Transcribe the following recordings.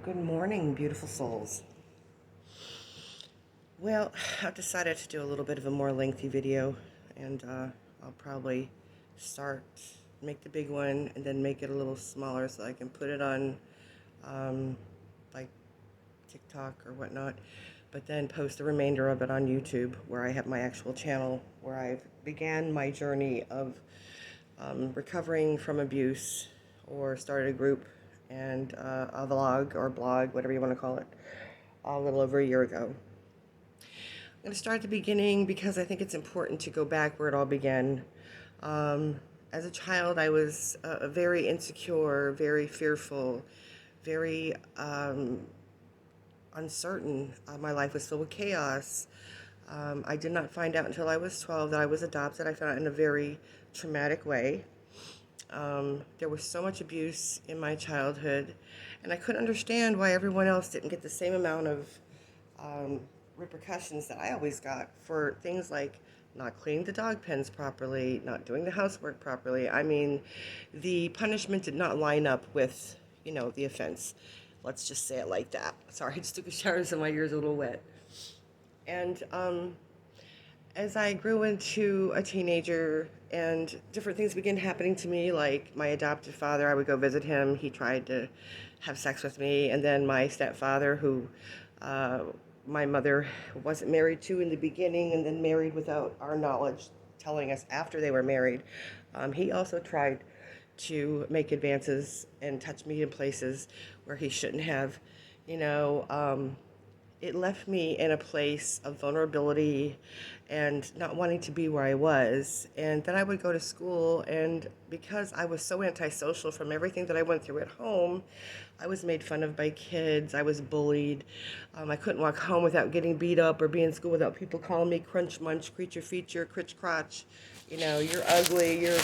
Good morning, beautiful souls. Well, I've decided to do a little bit of a more lengthy video, and I'll probably start, make the big one, and then make it a little smaller so I can put it on um, like TikTok or whatnot, but then post the remainder of it on YouTube, where I have my actual channel, where I've began my journey of recovering from abuse, or started a group and a vlog or blog, whatever you want to call it, a little over a year ago. I'm going to start at the beginning because I think it's important to go back where it all began. Um, as a child, I was very insecure, very fearful, very uncertain. My life was filled with chaos. I did not find out until I was 12 that I was adopted. I found out in a very traumatic way. There was so much abuse in my childhood, and I couldn't understand why everyone else didn't get the same amount of um, repercussions that I always got for things like not cleaning the dog pens properly, not doing the housework properly. I mean, the punishment did not line up with, the offense. Let's just say it like that. Sorry, I just took a shower, so my ears are a little wet. And as I grew into a teenager and different things began happening to me, like my adopted father, I would go visit him. He tried to have sex with me. And then my stepfather, who uh, my mother wasn't married to in the beginning and then married without our knowledge, telling us after they were married, he also tried to make advances and touch me in places where he shouldn't have. You know, it left me in a place of vulnerability and not wanting to be where I was. And then I would go to school, and because I was so antisocial from everything that I went through at home, I was made fun of by kids. I was bullied. I couldn't walk home without getting beat up or be in school without people calling me crunch munch, creature feature, critch crotch. You're ugly, you're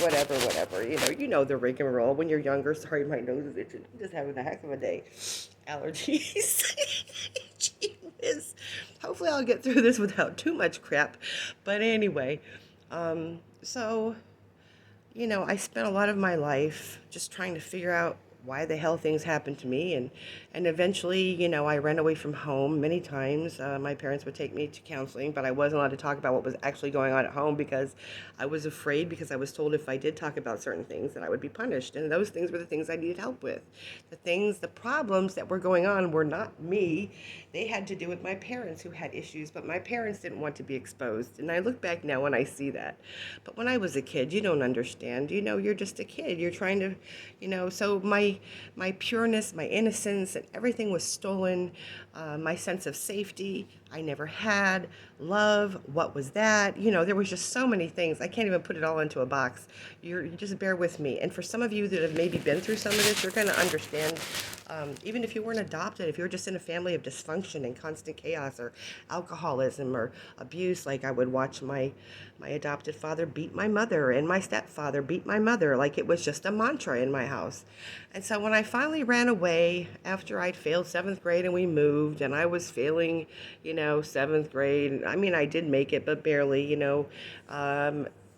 whatever. You know the rigmarole when you're younger. Sorry, my nose is itching. I'm just having a heck of a day. Allergies. Gee whiz. Hopefully I'll get through this without too much crap. But anyway, so I spent a lot of my life just trying to figure out why the hell things happened to me, and eventually, I ran away from home many times. My parents would take me to counseling, but I wasn't allowed to talk about what was actually going on at home because I was afraid, because I was told if I did talk about certain things that I would be punished, and those things were the things I needed help with. The problems that were going on were not me. They had to do with my parents, who had issues, but my parents didn't want to be exposed. And I look back now and I see that. But when I was a kid, you don't understand. You're just a kid. You're trying to, so my pureness, my innocence, and everything was stolen. My sense of safety, I never had. Love, what was that? There was just so many things. I can't even put it all into a box. You just bear with me. And for some of you that have maybe been through some of this, you're going to understand. Even if you weren't adopted, if you were just in a family of dysfunction and constant chaos, or alcoholism or abuse, like I would watch my adopted father beat my mother and my stepfather beat my mother, like it was just a mantra in my house. And so when I finally ran away after I'd failed seventh grade and we moved, and I was failing, seventh grade. I mean, I did make it, but barely,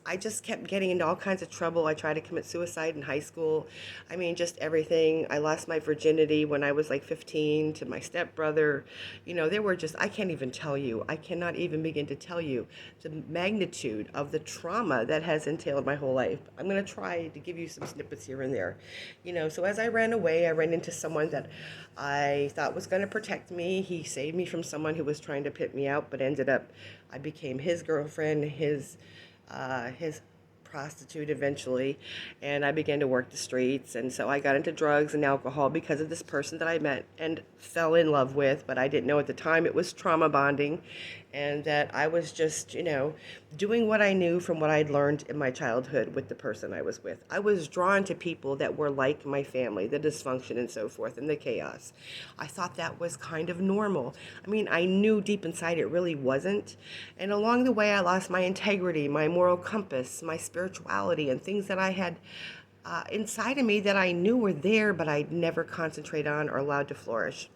I just kept getting into all kinds of trouble. I tried to commit suicide in high school. I mean, just everything. I lost my virginity when I was like 15 to my stepbrother. There were just, I can't even tell you. I cannot even begin to tell you the magnitude of the trauma that has entailed my whole life. I'm going to try to give you some snippets here and there. So as I ran away, I ran into someone that I thought was going to protect me. He saved me from someone who was trying to pit me out, but ended up, I became his girlfriend, his prostitute eventually, and I began to work the streets. And so I got into drugs and alcohol because of this person that I met and fell in love with, but I didn't know at the time it was trauma bonding, and that I was just, doing what I knew from what I'd learned in my childhood with the person I was with. I was drawn to people that were like my family, the dysfunction and so forth, and the chaos. I thought that was kind of normal. I mean, I knew deep inside it really wasn't. And along the way, I lost my integrity, my moral compass, my spirituality, and things that I had inside of me that I knew were there, but I'd never concentrate on or allowed to flourish.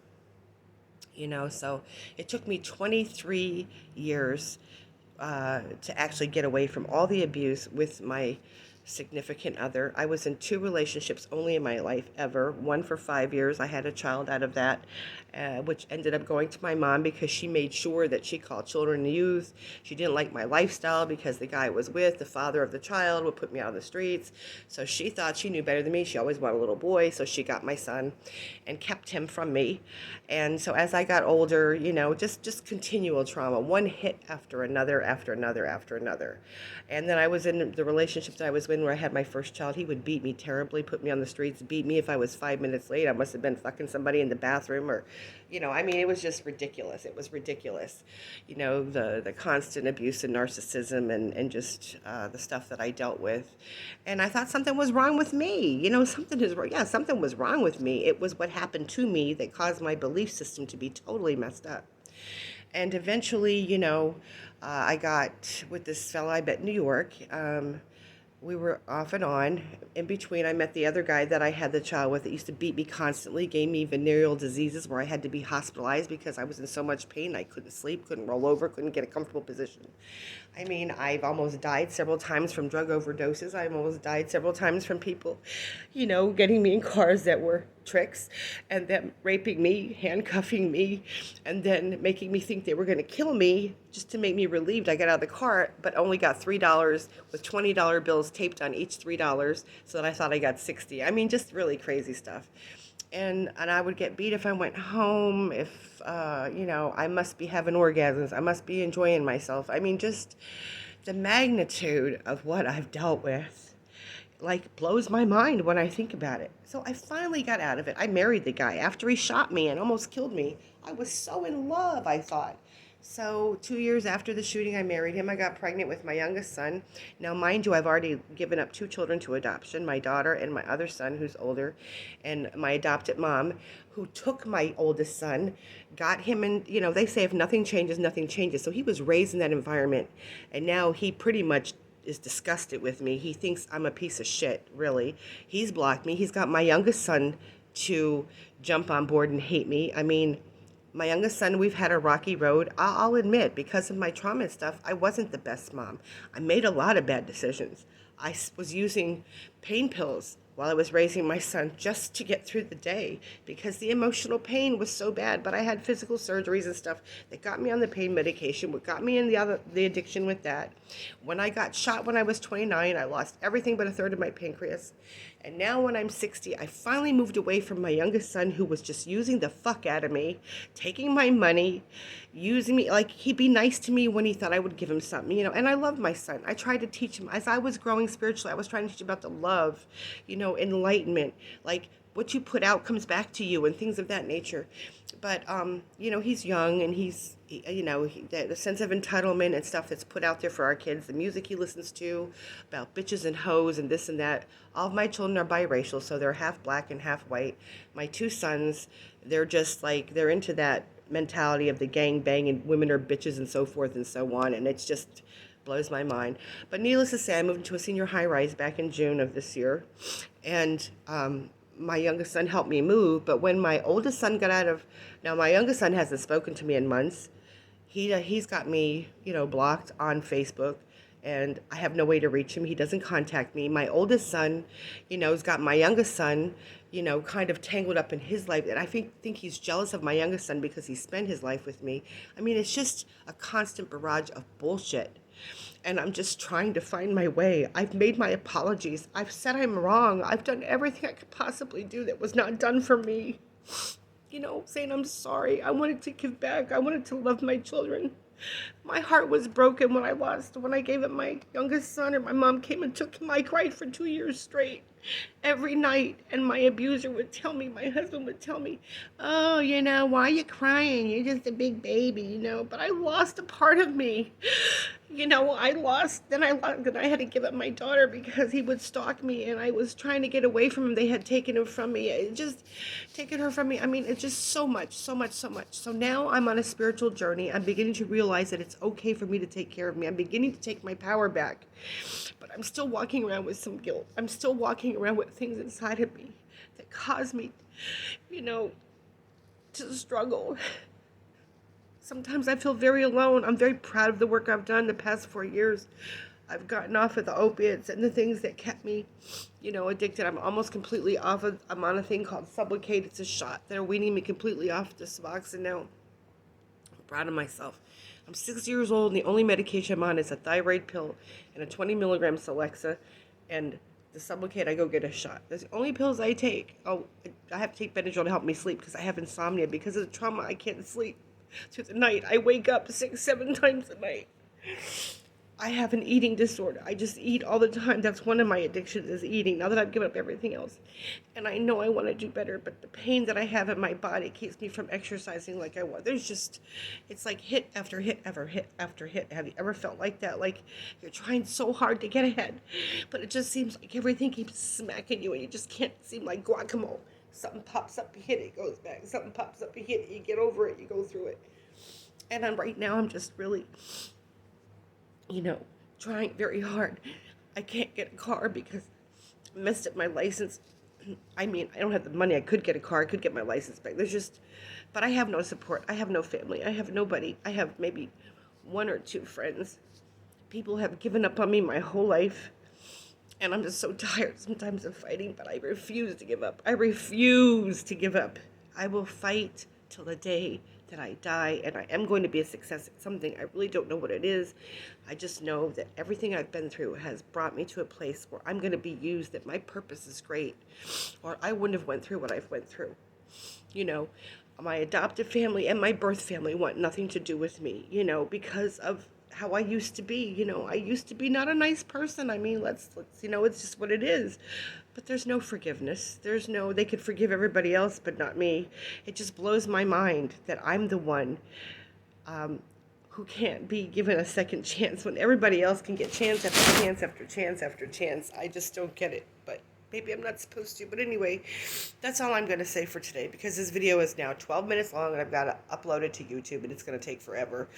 So it took me 23 years to actually get away from all the abuse with my significant other. I was in 2 relationships only in my life ever. One for 5 years. I had a child out of that, which ended up going to my mom because she made sure that she called children and youth. She didn't like my lifestyle because the guy I was with, the father of the child, would put me out on the streets. So she thought she knew better than me. She always wanted a little boy, so she got my son and kept him from me. And so as I got older, just continual trauma, one hit after another, after another, after another. And then I was in the relationship that I was in where I had my first child. He would beat me terribly, put me on the streets, beat me if I was 5 minutes late. I must have been fucking somebody in the bathroom or, it was just ridiculous. It was ridiculous. The constant abuse and narcissism and just the stuff that I dealt with. And I thought something was wrong with me. Something was wrong with me. It was what happened to me that caused my belief system to be totally messed up. And eventually, I got with this fella I met in New York. We were off and on. In between, I met the other guy that I had the child with that used to beat me constantly, gave me venereal diseases where I had to be hospitalized because I was in so much pain. I couldn't sleep, couldn't roll over, couldn't get a comfortable position. I've almost died several times from drug overdoses. I've almost died several times from people, getting me in cars that were tricks and them raping me, handcuffing me, and then making me think they were going to kill me just to make me relieved. I got out of the car, but only got $3 with $20 bills taped on each $3 so that I thought I got 60. Just really crazy stuff. And I would get beat if I went home, if, I must be having orgasms. I must be enjoying myself. Just the magnitude of what I've dealt with, blows my mind when I think about it. So I finally got out of it. I married the guy after he shot me and almost killed me. I was so in love, I thought. So 2 years after the shooting, I married him. I got pregnant with my youngest son. Now, mind you, I've already given up 2 children to adoption, my daughter and my other son, who's older, and my adopted mom, who took my oldest son, got him in, they say if nothing changes, nothing changes. So he was raised in that environment, and now he pretty much is disgusted with me. He thinks I'm a piece of shit, really. He's blocked me. He's got my youngest son to jump on board and hate me. My youngest son, we've had a rocky road. I'll admit, because of my trauma and stuff, I wasn't the best mom. I made a lot of bad decisions. I was using pain pills while I was raising my son just to get through the day because the emotional pain was so bad. But I had physical surgeries and stuff that got me on the pain medication, what got me in the addiction with that. When I got shot when I was 29, I lost everything but a third of my pancreas. And now when I'm 60, I finally moved away from my youngest son, who was just using the fuck out of me, taking my money, using me. He'd be nice to me when he thought I would give him something, and I love my son. I tried to teach him. As I was growing spiritually, I was trying to teach him about the love, enlightenment. What you put out comes back to you and things of that nature. But, he's young and the sense of entitlement and stuff that's put out there for our kids, the music he listens to about bitches and hoes and this and that. All of my children are biracial, so they're half black and half white. My 2 sons, they're just they're into that mentality of the gang bang and women are bitches and so forth and so on. And it's just blows my mind. But needless to say, I moved into a senior high rise back in June of this year. And, my youngest son helped me move, but when my oldest son now my youngest son hasn't spoken to me in months. He's got me, blocked on Facebook, and I have no way to reach him. He doesn't contact me. My oldest son, has got my youngest son, kind of tangled up in his life, and I think he's jealous of my youngest son because he spent his life with me. It's just a constant barrage of bullshit. And I'm just trying to find my way. I've made my apologies. I've said I'm wrong. I've done everything I could possibly do that was not done for me. Saying I'm sorry. I wanted to give back. I wanted to love my children. My heart was broken when I gave up my youngest son, and my mom came and took him. I cried for 2 years straight, every night. And my abuser would tell me, my husband would tell me, oh, why are you crying? You're just a big baby, But I lost a part of me. Then I had to give up my daughter because he would stalk me, and I was trying to get away from him. They had taken him from me. Taken her from me. It's just so much. So now I'm on a spiritual journey. I'm beginning to realize that it's okay for me to take care of me. I'm beginning to take my power back. But I'm still walking around with some guilt. I'm still walking around with things inside of me that cause me, to struggle. Sometimes I feel very alone. I'm very proud of the work I've done the past 4 years. I've gotten off of the opiates and the things that kept me, addicted. I'm almost completely off of, I'm on a thing called Sublocade. It's a shot. They're weaning me completely off the Suboxone now. I'm proud of myself. I'm 6 years old, and the only medication I'm on is a thyroid pill and a 20 milligram Celexa, and the Sublocade, I go get a shot. That's the only pills I take. Oh, I have to take Benadryl to help me sleep because I have insomnia. Because of the trauma, I can't sleep through the night. I wake up 6, 7 times a night. I have an eating disorder. I just eat all the time. That's one of my addictions, is eating, now that I've given up everything else. And I know I want to do better, but the pain that I have in my body keeps me from exercising like I want. It's like hit after hit after hit. Have you ever felt like that? Like you're trying so hard to get ahead, but it just seems like everything keeps smacking you and you just can't seem like guacamole. Something pops up, you hit it, goes back. Something pops up, you hit it, you get over it, you go through it. And right now I'm just really trying very hard. I can't get a car because I messed up my license. I mean, I don't have the money. I could get a car. I could get my license back. But I have no support. I have no family. I have nobody. I have maybe 1 or 2 friends. People have given up on me my whole life. And I'm just so tired sometimes of fighting, but I refuse to give up. I refuse to give up. I will fight till the day that I die, and I am going to be a success at something. I really don't know what it is. I just know that everything I've been through has brought me to a place where I'm going to be used, that my purpose is great, or I wouldn't have went through what I've went through. My adoptive family and my birth family want nothing to do with me, because of how I used to be. I used to be not a nice person. I mean, let's it's just what it is. But there's no forgiveness. They could forgive everybody else, but not me. It just blows my mind that I'm the one who can't be given a second chance when everybody else can get chance after chance after chance after chance. I just don't get it, but maybe I'm not supposed to. But anyway, that's all I'm going to say for today, because this video is now 12 minutes long and I've got to upload it to YouTube, and it's going to take forever.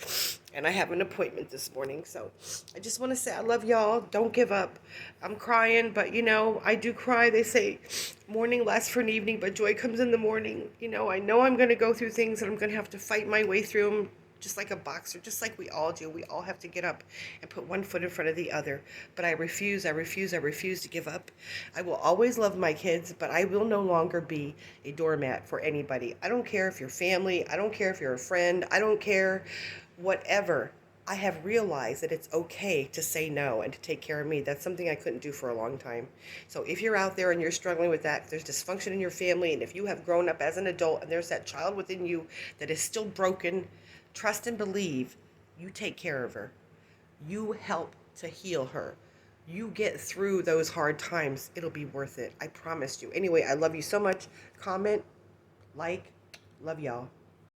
And I have an appointment this morning. So I just want to say I love y'all. Don't give up. I'm crying, but I do cry. They say mourning lasts for an evening, but joy comes in the morning. I know I'm going to go through things and I'm going to have to fight my way through them, just like a boxer, just like we all do. We all have to get up and put one foot in front of the other. But I refuse to give up. I will always love my kids, but I will no longer be a doormat for anybody. I don't care if you're family. I don't care if you're a friend. I don't care, whatever. I have realized that it's okay to say no and to take care of me. That's something I couldn't do for a long time. So if you're out there and you're struggling with that, if there's dysfunction in your family, and if you have grown up as an adult and there's that child within you that is still broken, trust and believe. You take care of her. You help to heal her. You get through those hard times. It'll be worth it. I promise you. Anyway, I love you so much. Comment, like, love y'all.